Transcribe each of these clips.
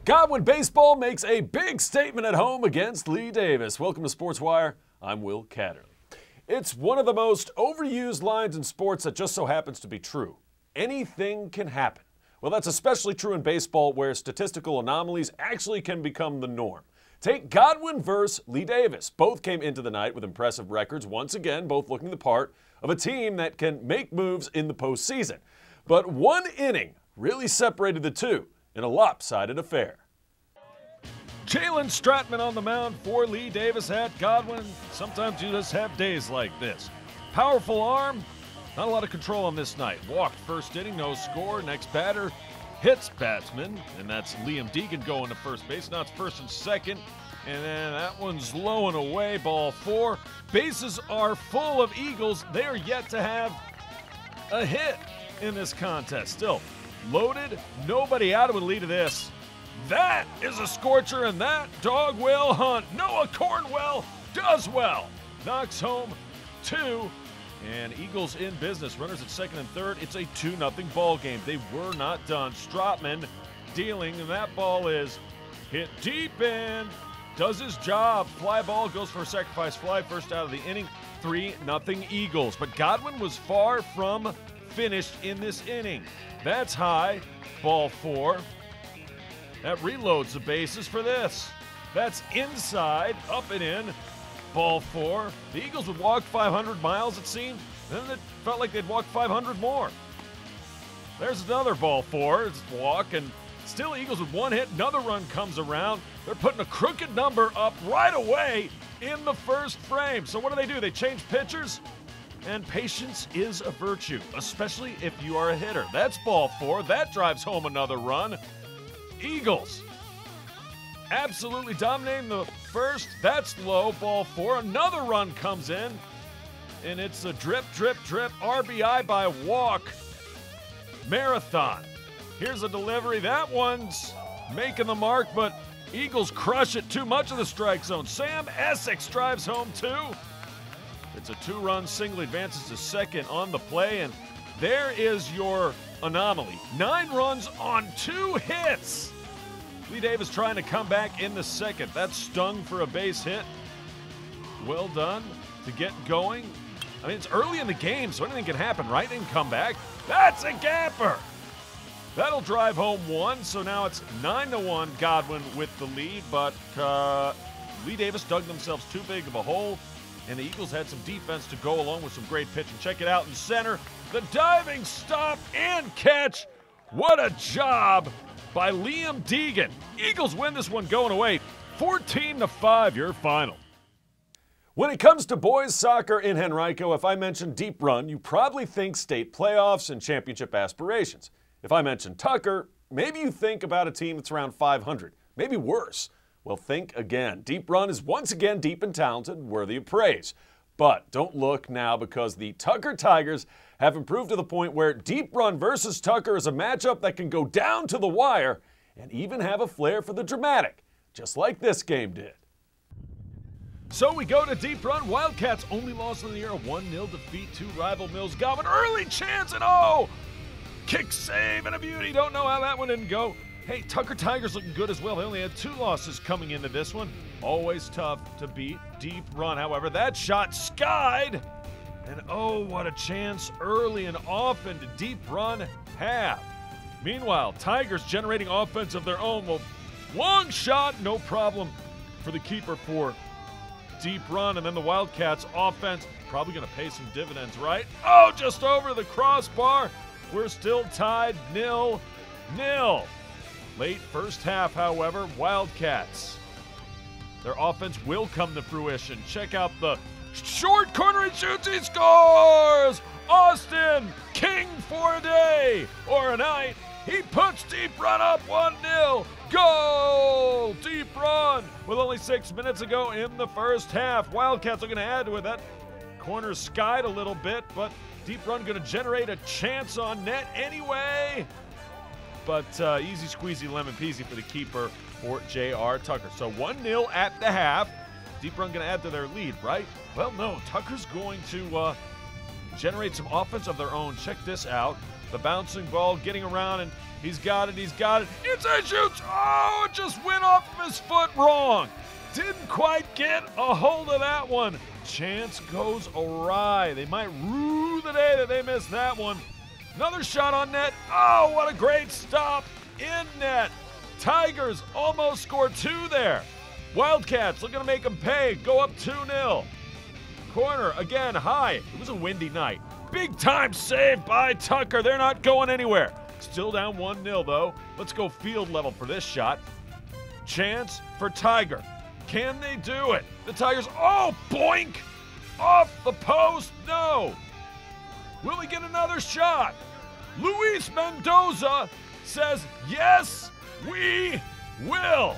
Godwin baseball makes a big statement at home against Lee Davis. Welcome to SportsWire. I'm Will Catterley. It's one of the most overused lines in sports that just so happens to be true. Anything can happen. Well, that's especially true in baseball, where statistical anomalies actually can become the norm. Take Godwin versus Lee Davis. Both came into the night with impressive records, once again, both looking the part of a team that can make moves in the postseason. But one inning really separated the two in a lopsided affair. Jalen Stratman on the mound for Lee Davis at Godwin. Sometimes you just have days like this. Powerful arm, not a lot of control on this night. Walked first inning, no score. Next batter hits batsman, and that's Liam Deegan going to first base. Now it's first and second, and then that one's low and away, ball four. Bases are full of Eagles. They are yet to have a hit in this contest. Still loaded, nobody out. It would lead to this. That is a scorcher, and that dog will hunt. Noah Cornwell does well. Knocks home two, and Eagles in business. Runners at second and third. It's a 2-0 ball game. They were not done. Stratman dealing, and that ball is hit deep and does his job. Fly ball goes for a sacrifice fly. First out of the inning. 3-0 Eagles. But Godwin was far from finished in this inning. That's high. Ball four. That reloads the bases for this. That's inside, up and in. Ball four. The Eagles would walk 500 miles, it seemed. Then it felt like they'd walk 500 more. There's another ball four. It's walk, and still Eagles with one hit. Another run comes around. They're putting a crooked number up right away in the first frame. So what do? They change pitchers? And patience is a virtue, especially if you are a hitter. That's ball four. That drives home another run. Eagles absolutely dominating the first. That's low, ball four. Another run comes in, and it's a drip, drip, drip. RBI by walk. Marathon. Here's a delivery. That one's making the mark, but Eagles crush it. Too much of the strike zone. Sam Essex drives home two. It's a two-run single, advances to second on the play, and there is your anomaly. 9 runs on 2 hits. Lee Davis trying to come back in the second. That stung for a base hit. Well done to get going. I mean, it's early in the game, so anything can happen, right? And come back. That's a gapper. That'll drive home one, so now it's 9-1 Godwin with the lead, but Lee Davis dug themselves too big of a hole, and the Eagles had some defense to go along with some great pitching. Check it out in center. The diving stop and catch. What a job by Liam Deegan. Eagles win this one going away. 14-5, your final. When it comes to boys soccer in Henrico, if I mention deep run, you probably think state playoffs and championship aspirations. If I mention Tucker, maybe you think about a team that's around 500, maybe worse. Well, think again. Deep Run is once again deep and talented, worthy of praise. But don't look now, because the Tucker Tigers have improved to the point where Deep Run versus Tucker is a matchup that can go down to the wire and even have a flair for the dramatic, just like this game did. So we go to Deep Run. Wildcats only lost in the year, a 1-0 defeat to rival Mills Godwin. Early chance, and oh! Kick save and a beauty. Don't know how that one didn't go. Hey, Tucker Tigers looking good as well. They only had 2 losses coming into this one. Always tough to beat Deep Run. However, that shot skied. And oh, what a chance early and often to Deep Run have. Meanwhile, Tigers generating offense of their own. Well, long shot, no problem for the keeper for Deep Run. And then the Wildcats offense probably going to pay some dividends, right? Oh, just over the crossbar. We're still tied 0-0. Late first half, however, Wildcats, their offense will come to fruition. Check out the short corner, he shoots, he scores! Austin, king for a day or a night. He puts Deep Run up 1-0. Goal! Deep Run with only 6 minutes ago in the first half. Wildcats are going to add to it. That corner skied a little bit, but Deep Run going to generate a chance on net anyway. But easy squeezy lemon peasy for the keeper for J.R. Tucker. So 1-0 at the half. Deep Run going to add to their lead, right? Well, no. Tucker's going to generate some offense of their own. Check this out. The bouncing ball getting around, and he's got it. Inside shoots. Oh, it just went off of his foot wrong. Didn't quite get a hold of that one. Chance goes awry. They might rue the day that they missed that one. Another shot on net. Oh, what a great stop in net. Tigers almost scored 2 there. Wildcats looking to make them pay. Go up 2-0. Corner again high. It was a windy night. Big time save by Tucker. They're not going anywhere. Still down 1-0 though. Let's go field level for this shot. Chance for Tiger. Can they do it? The Tigers, oh, boink! Off the post, no! Will he get another shot? Luis Mendoza says, yes, we will.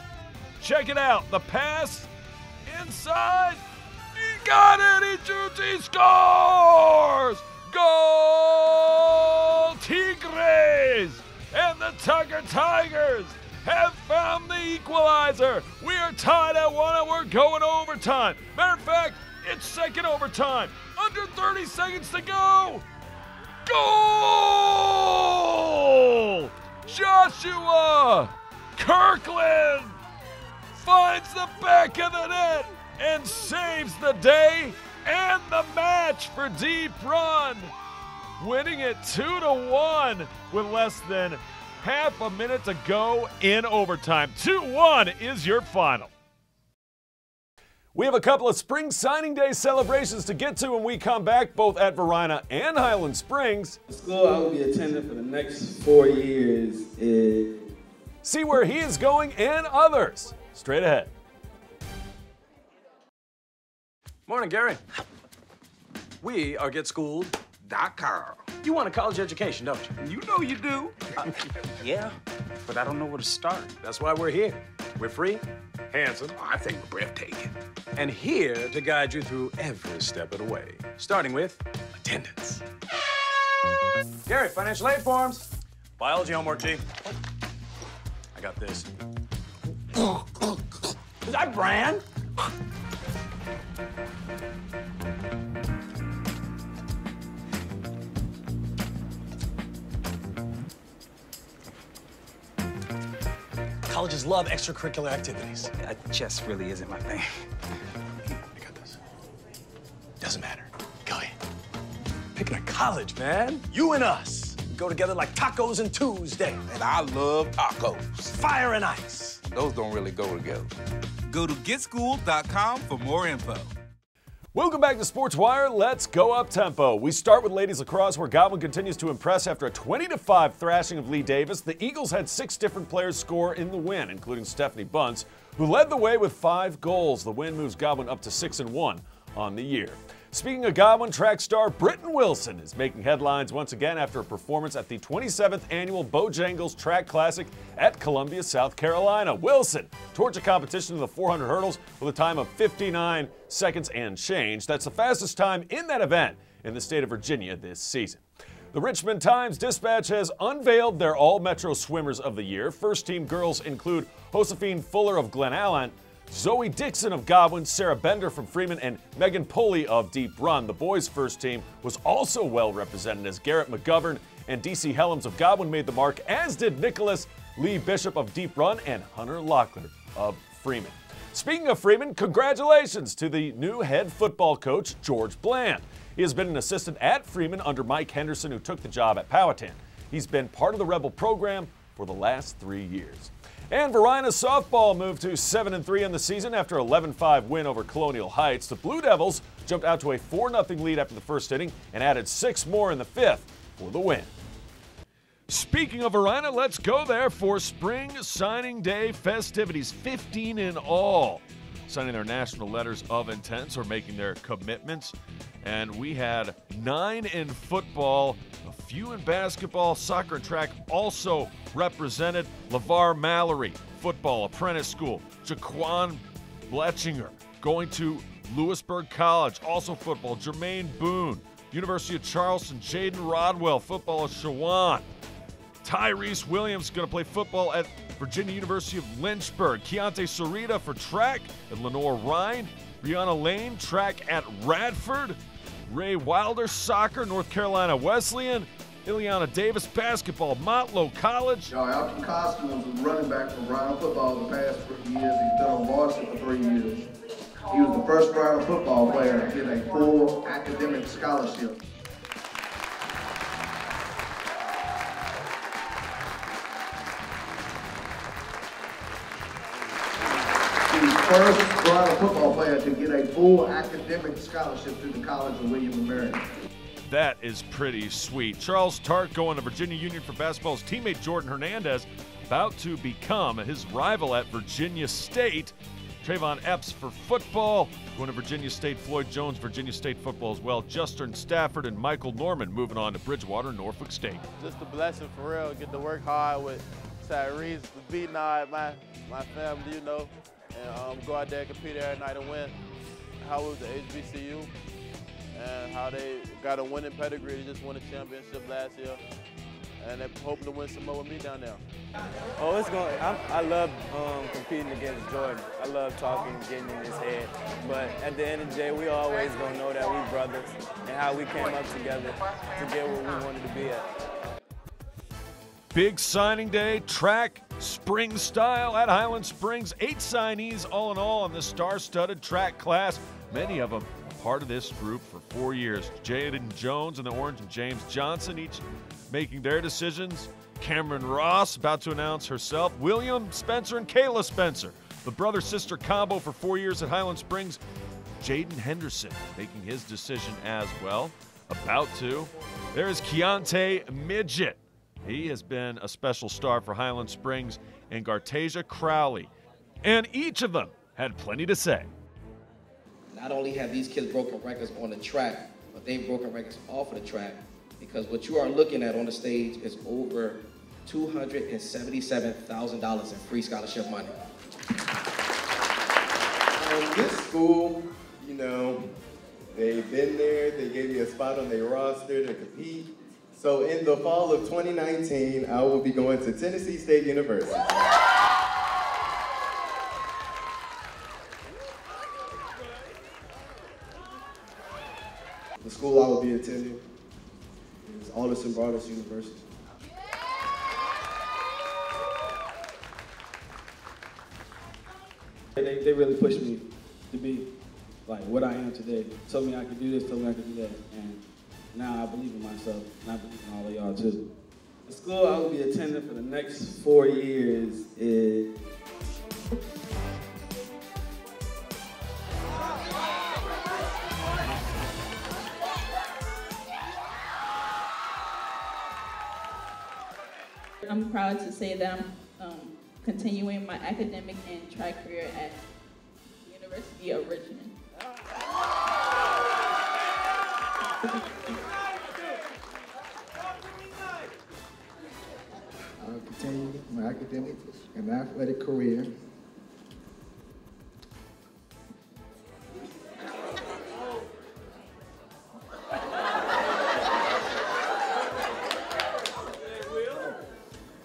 Check it out, the pass inside. He got it, he shoots, he scores! Goal, Tigres! And the Tucker Tigers have found the equalizer. We are tied at 1 and we're going overtime. Matter of fact, it's second overtime. Under 30 seconds to go. Goal! Joshua Kirkland finds the back of the net and saves the day and the match for Deep Run, winning it 2-1 with less than half a minute to go in overtime. 2-1 is your final. We have a couple of spring signing day celebrations to get to when we come back, both at Varina and Highland Springs. The school I will be attending for the next 4 years is... See where he is going and others. Straight ahead. Morning, Gary. We are GetSchooled.com. You want a college education, don't you? You know you do. Yeah, But I don't know where to start. that's why we're here. We're free, handsome, I think we're breathtaking. and here to guide you through every step of the way, starting with attendance. Gary, financial aid forms. Biology homework, Chief. I got this. Is that Bran? Colleges love extracurricular activities. Chess really isn't my thing. I got this. Doesn't matter. Go ahead. Picking a college, man. You and us. We go together like tacos and Tuesday. And I love tacos. Fire and ice. Those don't really go together. Go to GetSchooled.com for more info. Welcome back to SportsWire. Let's go up tempo. We start with ladies lacrosse, where Godwin continues to impress after a 20-5 thrashing of Lee Davis. The Eagles had 6 different players score in the win, including Stephanie Bunce, who led the way with 5 goals. The win moves Godwin up to 6-1 on the year. Speaking of Godwin, track star Britton Wilson is making headlines once again after a performance at the 27th annual Bojangles Track Classic at Columbia, South Carolina. Wilson torched a competition in the 400 hurdles with a time of 59 seconds and change. That's the fastest time in that event in the state of Virginia this season. The Richmond Times-Dispatch has unveiled their all-Metro swimmers of the year. First-team girls include Josephine Fuller of Glen Allen, Zoe Dixon of Godwin, Sarah Bender from Freeman, and Megan Pulley of Deep Run. The boys' first team was also well represented as Garrett McGovern and DC Helms of Godwin made the mark, as did Nicholas Lee Bishop of Deep Run and Hunter Locklear of Freeman. Speaking of Freeman, congratulations to the new head football coach, George Bland. He has been an assistant at Freeman under Mike Henderson, who took the job at Powhatan. He's been part of the Rebel program for the last 3 years. And Varina softball moved to 7-3 in the season after an 11-5 win over Colonial Heights. The Blue Devils jumped out to a 4-0 lead after the first inning and added 6 more in the 5th for the win. Speaking of Varina, let's go there for Spring Signing Day festivities. 15 in all signing their national letters of intent or making their commitments. And we had 9 in football, a few in basketball, soccer and track also represented. LeVar Mallory, football, apprentice school. Jaquan Bletchinger going to Lewisburg College, also football. Jermaine Boone, University of Charleston. Jaden Rodwell, football at Shawan. Tyrese Williams going to play football at Virginia University of Lynchburg. Keontae Sarita for track at Lenore Rhine. Brianna Lane, track at Radford. Ray Wilder soccer, North Carolina Wesleyan. Ileana Davis basketball, Motlow College. Alton Costa was a running back for Varina football the past 3 years. He's been on varsity for 3 years. He was the first Varina football player to get a full academic scholarship. First Varina football player to get a full academic scholarship through the College of William & Mary. That is pretty sweet. Charles Tart going to Virginia Union for basketball. His teammate Jordan Hernandez about to become his rival at Virginia State. Trayvon Epps for football. Going to Virginia State. Floyd Jones, Virginia State football as well. Justin Stafford and Michael Norman moving on to Bridgewater, Norfolk State. Just a blessing for real. Get to work hard with Tyrese, the B9, my family, you know. And go out there and compete every night and win. How was the HBCU and how they got a winning pedigree. They just won a championship last year, and they're hoping to win some more with me down there. Oh, it's going. I love competing against Jordan. I love talking, getting in his head. But at the end of the day, we always gonna know that we brothers and how we came up together to get where we wanted to be at. Big signing day, track, spring style at Highland Springs. 8 signees all in all on this star-studded track class. Many of them part of this group for 4 years. Jaden Jones in the orange and James Johnson each making their decisions. Cameron Ross about to announce herself. William Spencer and Kayla Spencer, the brother-sister combo for 4 years at Highland Springs. Jaden Henderson making his decision as well. About to. There's Keontae Midget. He has been a special star for Highland Springs, and Gartasia Crowley. And each of them had plenty to say. Not only have these kids broken records on the track, but they've broken records off of the track, because what you are looking at on the stage is over $277,000 in free scholarship money. This school, you know, they've been there, they gave me a spot on their roster to compete. So in the fall of 2019, I will be going to Tennessee State University. The school I will be attending is Alderson Broaddus University. They really pushed me to be like what I am today. Told me I could do this, told me I could do that. And now I believe in myself, and I believe in all of y'all too. The school I will be attending for the next 4 years is I'm proud to say that I'm continuing my academic and track career at the University of Richmond. I'll continue my academic and athletic career.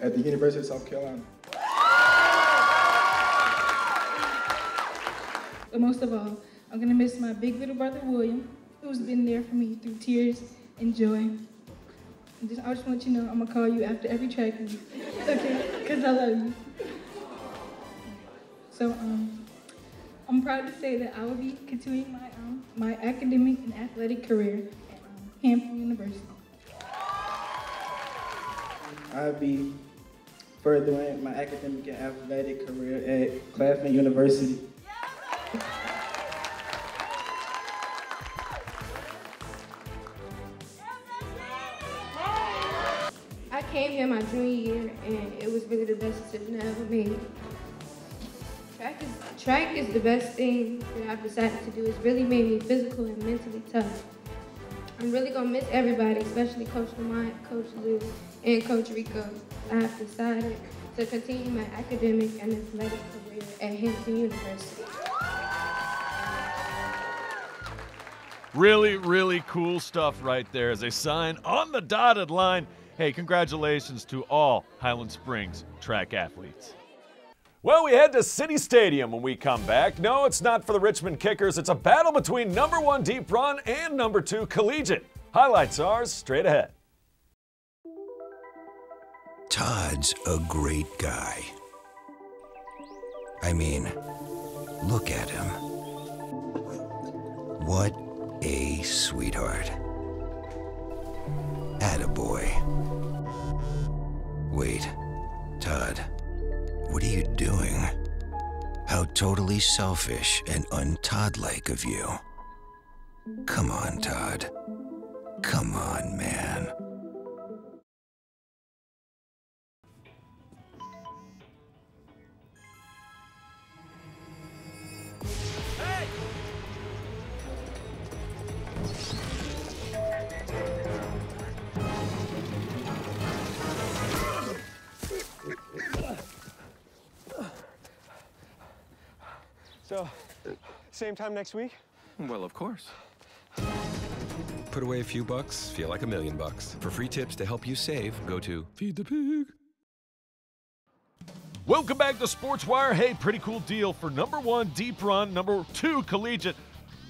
At the University of South Carolina. But most of all, I'm gonna miss my big little brother William, who's been there for me through tears and joy. I just want you to know I'm gonna call you after every track meet, okay? Because I love you. So I'm proud to say that I will be continuing my academic and athletic career at Hampton University. I'll be furthering my academic and athletic career at Claflin University. I came here my junior year, and it was really the best decision I ever made. Track is the best thing that I've decided to do. It's really made me physical and mentally tough. I'm really gonna miss everybody, especially Coach Lamont, Coach Lou, and Coach Rico. I have decided to continue my academic and athletic career at Hampton University. Really, really cool stuff right there as they sign on the dotted line. Hey, congratulations to all Highland Springs track athletes. Well, we head to City Stadium when we come back. No, it's not for the Richmond Kickers. It's a battle between #1 Deep Run and #2 Collegiate. Highlights are straight ahead. Todd's a great guy. I mean, look at him. What a sweetheart. Attaboy. Wait, Todd, what are you doing? How totally selfish and un-Todd-like of you. Come on, Todd. Come on, man. So, same time next week? Well, of course. Put away a few bucks, feel like $1 million. For free tips to help you save, go to Feed the Pig. Welcome back to SportsWire. Hey, pretty cool deal for #1 Deep Run, #2 Collegiate.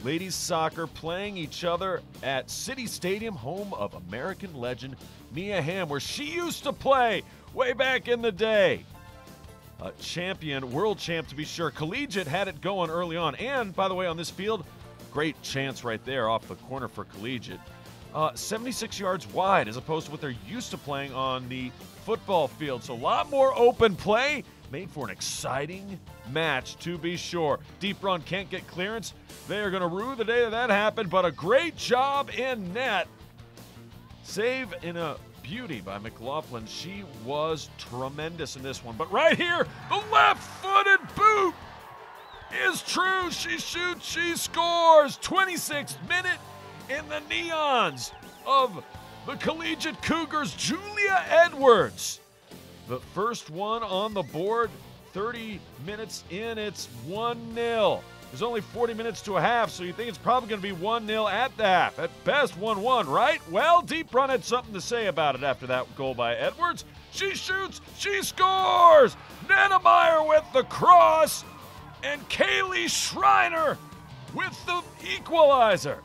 Ladies soccer playing each other at City Stadium, home of American legend Mia Hamm, where she used to play way back in the day. A champion, world champ to be sure. Collegiate had it going early on. And, by the way, on this field, great chance right there off the corner for Collegiate. 76 yards wide as opposed to what they're used to playing on the football field. So a lot more open play. Made for an exciting match to be sure. Deep Run can't get clearance. They are going to rue the day that happened, but a great job in net. Save in a beauty by McLaughlin. She was tremendous in this one. But right here, the left-footed boot is true. She shoots, she scores. 26th minute in the neons of the Collegiate Cougars, Julia Edwards. The first one on the board, 30 minutes in, it's 1-0. There's only 40 minutes to a half, so you think it's probably going to be 1-0 at the half. At best, 1-1, right? Well, Deep Run had something to say about it after that goal by Edwards. She shoots, she scores! Nedemeyer with the cross, and Kaylee Schreiner with the equalizer.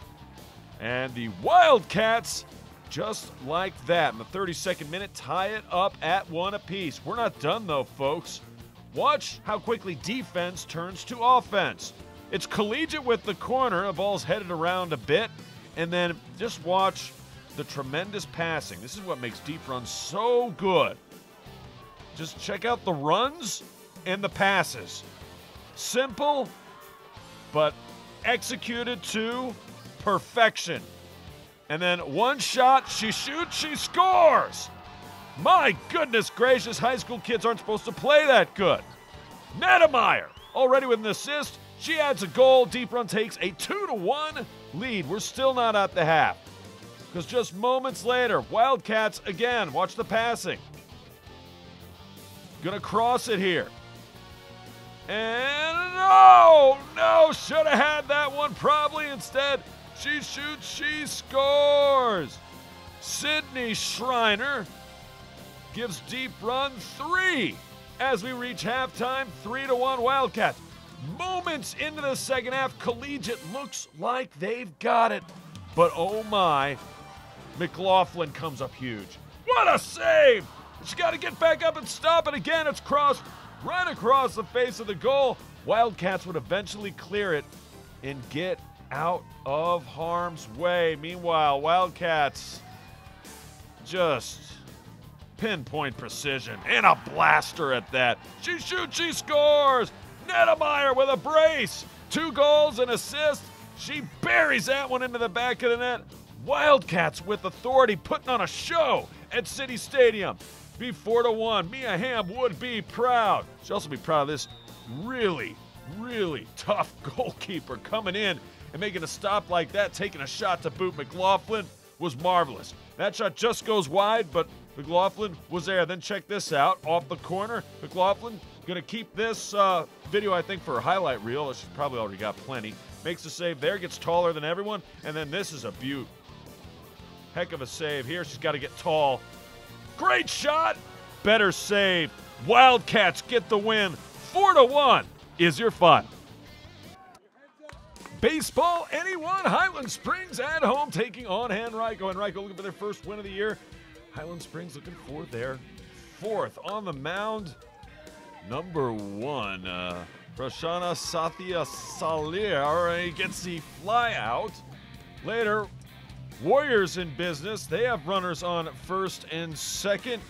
And the Wildcats, just like that, in the 32nd minute, tie it up at 1 apiece. We're not done, though, folks. Watch how quickly defense turns to offense. It's Collegiate with the corner. The ball's headed around a bit. And then just watch the tremendous passing. This is what makes Deep Run so good. Just check out the runs and the passes. Simple, but executed to perfection. And then one shot, she shoots, she scores. My goodness gracious, high school kids aren't supposed to play that good. Nedemeyer, already with an assist. She adds a goal. Deep Run takes a 2-1 lead. We're still not at the half. Because just moments later, Wildcats again. Watch the passing. Gonna cross it here. And no, should have had that one probably. Instead, she shoots, she scores. Sydney Schreiner gives Deep Run 3 as we reach halftime, 3-1 Wildcats. Moments into the second half, Collegiate looks like they've got it. But oh my, McLaughlin comes up huge. What a save! She's got to get back up and stop it again. It's crossed right across the face of the goal. Wildcats would eventually clear it and get out of harm's way. Meanwhile, Wildcats just pinpoint precision and a blaster at that. She shoots, she scores. Nedemeyer with a brace. 2 goals and assist. She buries that one into the back of the net. Wildcats with authority, putting on a show at City Stadium. Be 4-1. Mia Hamm would be proud. She'll also be proud of this really, really tough goalkeeper coming in and making a stop like that, taking a shot to boot. McLaughlin was marvelous. That shot just goes wide, but McLaughlin was there. Then check this out. Off the corner, McLaughlin going to keep this video, I think, for a highlight reel. She's probably already got plenty. Makes the save there, gets taller than everyone. And then this is a beaut. Heck of a save here. She's got to get tall. Great shot. Better save. Wildcats get the win. 4-1 is your final. Baseball, anyone? Highland Springs at home taking on Henrico. Henrico looking for their first win of the year. Highland Springs looking for their fourth. On the mound, number 1, Prashana Sathya Salir. He gets the fly out. Later, Warriors in business. They have runners on first and second.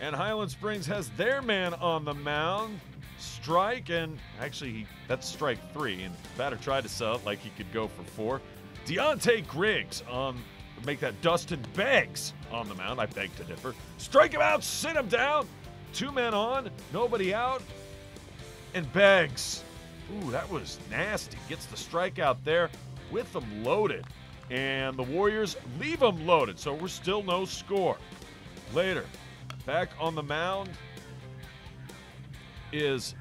And Highland Springs has their man on the mound. Strike, and actually that's strike 3, and the batter tried to sell it like he could go for 4. Deontay Griggs make that Dustin Beggs on the mound. I beg to differ. Strike him out, sit him down. 2 men on, nobody out, and Beggs. Ooh, that was nasty. Gets the strikeout there with them loaded, and the Warriors leave them loaded, so we're still no score. Later, back on the mound is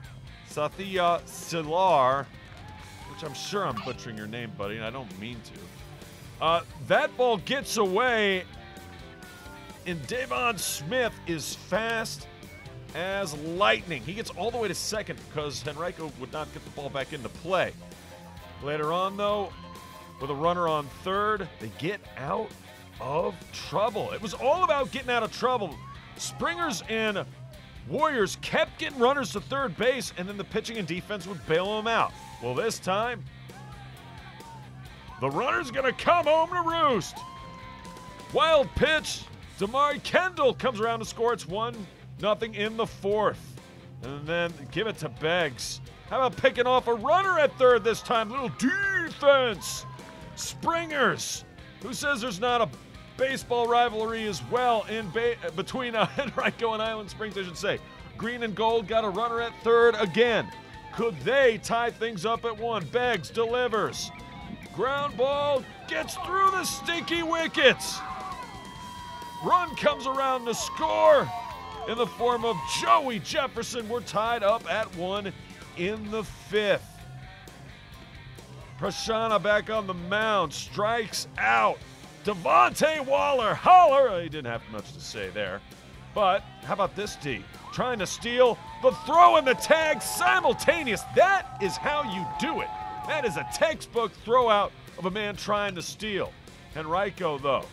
Sathya Silar, which I'm sure I'm butchering your name, buddy, and I don't mean to. That ball gets away, and Davon Smith is fast as lightning. He gets all the way to second because Henrico would not get the ball back into play. Later on, though, with a runner on third, they get out of trouble. It was all about getting out of trouble. Springers and Warriors kept getting runners to third base, and then the pitching and defense would bail them out. Well, this time, the runner's going to come home to roost. Wild pitch. Damari Kendall comes around to score. It's 1-0 in the 4th. And then give it to Beggs. How about picking off a runner at third this time? Little defense. Springers. Who says there's not a baseball rivalry as well in between Henrico and Highland Springs, I should say. Green and gold got a runner at third again. Could they tie things up at 1? Beggs delivers. Ground ball gets through the stinky wickets. Run comes around to score in the form of Joey Jefferson. We're tied up at 1 in the 5th. Prashana back on the mound, strikes out. Devontae Waller, holler! He didn't have much to say there. But how about this D? Trying to steal the throw and the tag simultaneous. That is how you do it. That is a textbook throw out of a man trying to steal. Henrico, though,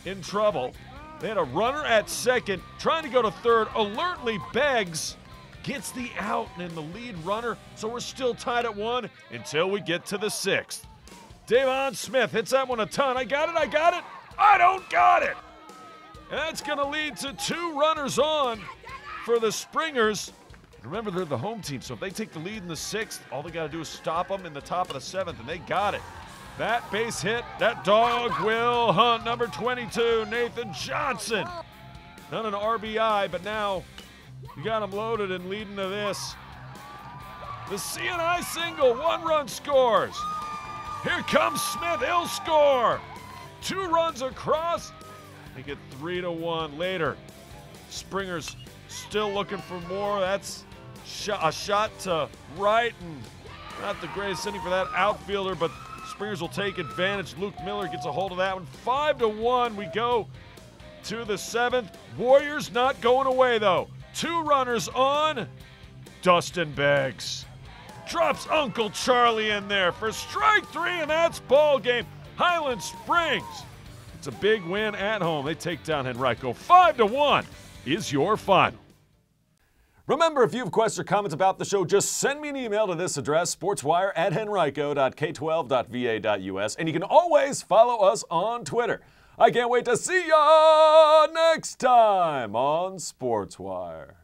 in trouble. They had a runner at second, trying to go to third. Alertly, Beggs gets the out and the lead runner, so we're still tied at 1 until we get to the 6th. Davon Smith hits that one a ton. I got it. I don't got it. And that's going to lead to 2 runners on for the Springers. Remember, they're the home team, so if they take the lead in the 6th, all they got to do is stop them in the top of the 7th, and they got it. That base hit, that dog will hunt. Number 22, Nathan Johnson. Not an RBI, but now you got him loaded and leading to this. The CNI single, 1-run scores. Here comes Smith, he'll score. 2 runs across, make it 3-1 later. Springers still looking for more. That's a shot to right, and not the greatest inning for that outfielder, but Springers will take advantage. Luke Miller gets a hold of that one. 5-1, we go to the 7th. Warriors not going away, though. 2 runners on. Dustin Beggs drops Uncle Charlie in there for strike 3, and that's ball game. Highland Springs, it's a big win at home. They take down Henrico. 5-1 is your final. Remember, if you have questions or comments about the show, just send me an email to this address, sportswire@henrico.k12.va.us, and you can always follow us on Twitter. I can't wait to see ya next time on Sportswire.